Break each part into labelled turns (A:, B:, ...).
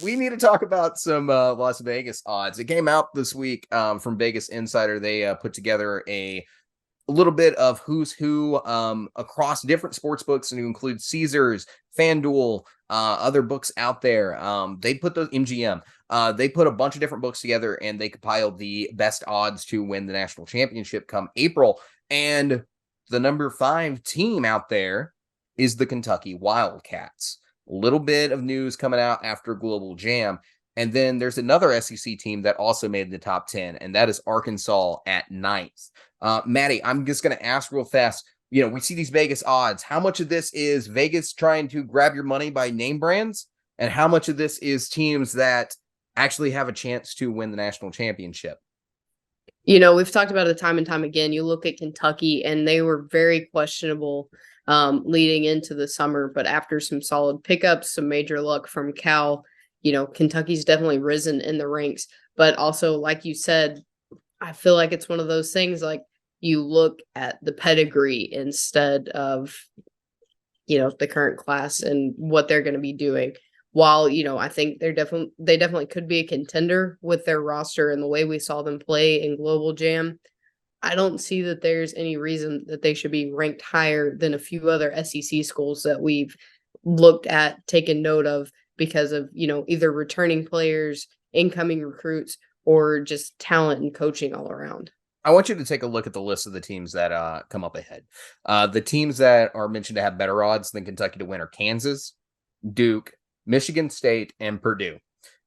A: we need to talk about some Las Vegas odds. It came out this week from Vegas Insider. They put together a little bit of who's who across different sports books, and to include Caesars, FanDuel, other books out there. They put those MGM. They put a bunch of different books together, and they compiled the best odds to win the national championship come April. And the number 5 team out there is the Kentucky Wildcats. A little bit of news coming out after Global Jam. And then there's another SEC team that also made the top 10, and that is Arkansas at 9th. Maddie, I'm just going to ask real fast. You know, we see these Vegas odds. How much of this is Vegas trying to grab your money by name brands? And how much of this is teams that actually have a chance to win the national championship?
B: We've talked about it time and time again. You look at Kentucky, and they were very questionable leading into the summer. But after some solid pickups, some major luck from Cal, Kentucky's definitely risen in the ranks. But also, like you said, I feel like it's one of those things like you look at the pedigree instead of, the current class and what they're going to be doing. While, I think they definitely could be a contender with their roster and the way we saw them play in Global Jam. I don't see that there's any reason that they should be ranked higher than a few other SEC schools that we've looked at, taken note of because of, either returning players, incoming recruits, or just talent and coaching all around.
A: I want you to take a look at the list of the teams that come up ahead. The teams that are mentioned to have better odds than Kentucky to win are Kansas, Duke, Michigan State, and Purdue.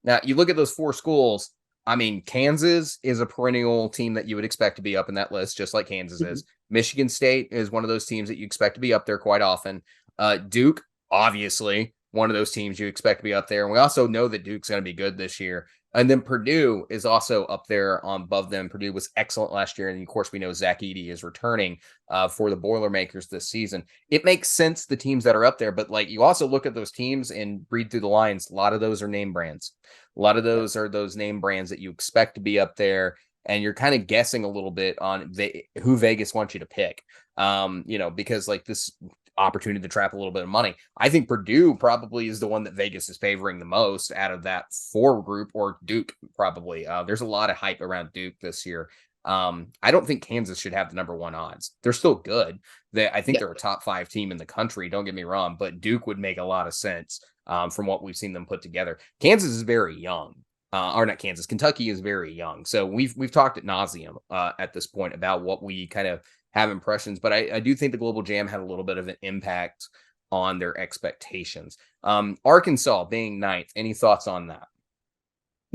A: Now, you look at those 4 schools. I mean, Kansas is a perennial team that you would expect to be up in that list, just like Kansas is. Michigan State is one of those teams that you expect to be up there quite often. Duke, obviously, one of those teams you expect to be up there. And we also know that Duke's going to be good this year. And then Purdue is also up there above them. Purdue was excellent last year. And of course, we know Zach Edey is returning for the Boilermakers this season. It makes sense, the teams that are up there, but like you also look at those teams and read through the lines. A lot of those are name brands. A lot of those are those name brands that you expect to be up there. And you're kind of guessing a little bit on who Vegas wants you to pick, because like this opportunity to trap a little bit of money. I think Purdue probably is the one that Vegas is favoring the most out of that 4 group, or Duke probably. There's a lot of hype around Duke this year. I don't think Kansas should have the number 1 odds. They're still good. I think they're a top 5 team in the country. Don't get me wrong, but Duke would make a lot of sense from what we've seen them put together. Kansas is very young. Or not Kansas. Kentucky is very young. So we've talked ad nauseum at this point about what we kind of have impressions, but I do think the Global Jam had a little bit of an impact on their expectations. Arkansas being 9th. Any thoughts on that?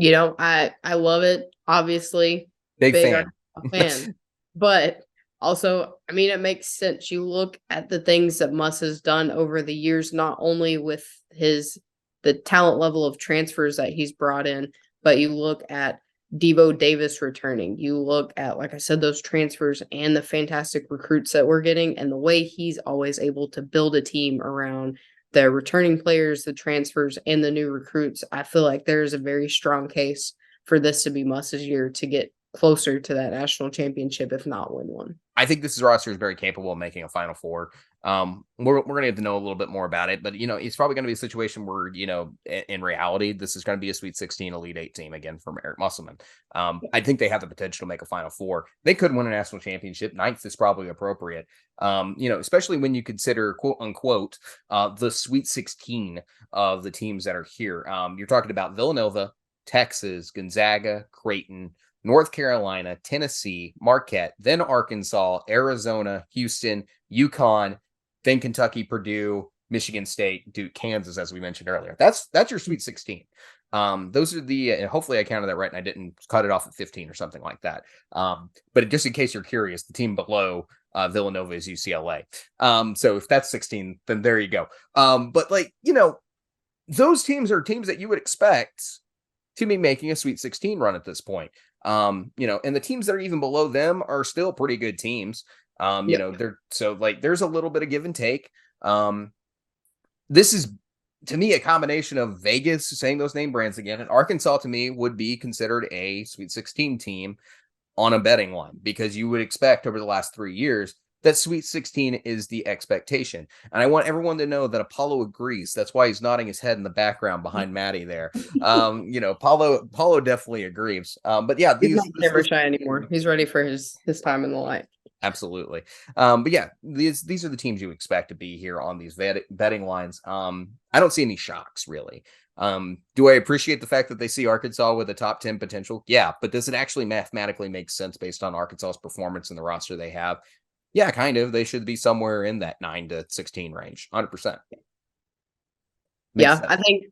B: I love it. Obviously,
A: Big fan.
B: fan, but also, I mean, it makes sense. You look at the things that Muss has done over the years, not only with the talent level of transfers that he's brought in, but you look at Devo Davis returning. You look at, like I said, those transfers and the fantastic recruits that we're getting, and the way he's always able to build a team around the returning players, the transfers, and the new recruits. I feel like there's a very strong case for this to be Muss's year to get closer to that national championship, if not win one.
A: I think this roster is very capable of making a Final Four. We're going to have to know a little bit more about it, but it's probably going to be a situation where in reality, this is going to be a Sweet 16 Elite 8 team again from Eric Musselman. I think they have the potential to make a Final Four. They could win a national championship. 9th is probably appropriate. Especially when you consider quote unquote the Sweet 16 of the teams that are here. You're talking about Villanova, Texas, Gonzaga, Creighton, North Carolina, Tennessee, Marquette, then Arkansas, Arizona, Houston, UConn, then Kentucky, Purdue, Michigan State, Duke, Kansas, as we mentioned earlier. That's your Sweet 16. Those are the, hopefully I counted that right and I didn't cut it off at 15 or something like that. But just in case you're curious, the team below Villanova is UCLA. So if that's 16, then there you go. But those teams are teams that you would expect to be making a Sweet 16 run at this point. And the teams that are even below them are still pretty good teams. There's a little bit of give and take. This is, to me, a combination of Vegas saying those name brands again, and Arkansas to me would be considered a Sweet 16 team on a betting line, because you would expect over the last 3 years that Sweet 16 is the expectation. And I want everyone to know that Apollo agrees. That's why he's nodding his head in the background behind Maddie there. Paulo definitely agrees. But yeah,
B: He's not camera shy anymore. He's ready for his time in the light.
A: absolutely. But yeah, these are the teams you expect to be here on these betting lines. I don't see any shocks really. Do I appreciate the fact that they see Arkansas with a top 10 potential? Yeah, but does it actually mathematically make sense based on Arkansas's performance and the roster they have? Yeah, kind of. They should be somewhere in that 9 to 16 range. 100%. Makes
B: Yeah,
A: sense.
B: I think,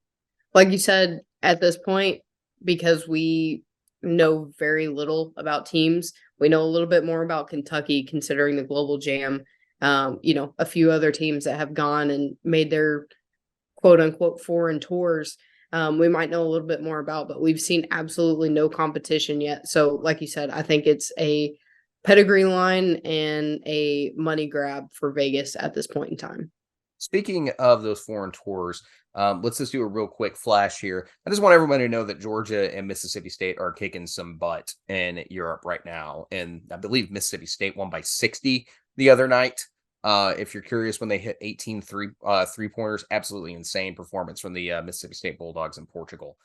B: like you said, at this point, because we know very little about teams, we know a little bit more about Kentucky considering the global jam. A few other teams that have gone and made their quote unquote foreign tours. We might know a little bit more about, but we've seen absolutely no competition yet. So, like you said, I think it's a pedigree line and a money grab for Vegas at this point in time.
A: Speaking of those foreign tours, let's just do a real quick flash here. I just want everybody to know that Georgia and Mississippi State are kicking some butt in Europe right now. And I believe Mississippi State won by 60 the other night. If you're curious, when they hit 18 three-pointers, absolutely insane performance from the Mississippi State Bulldogs in Portugal.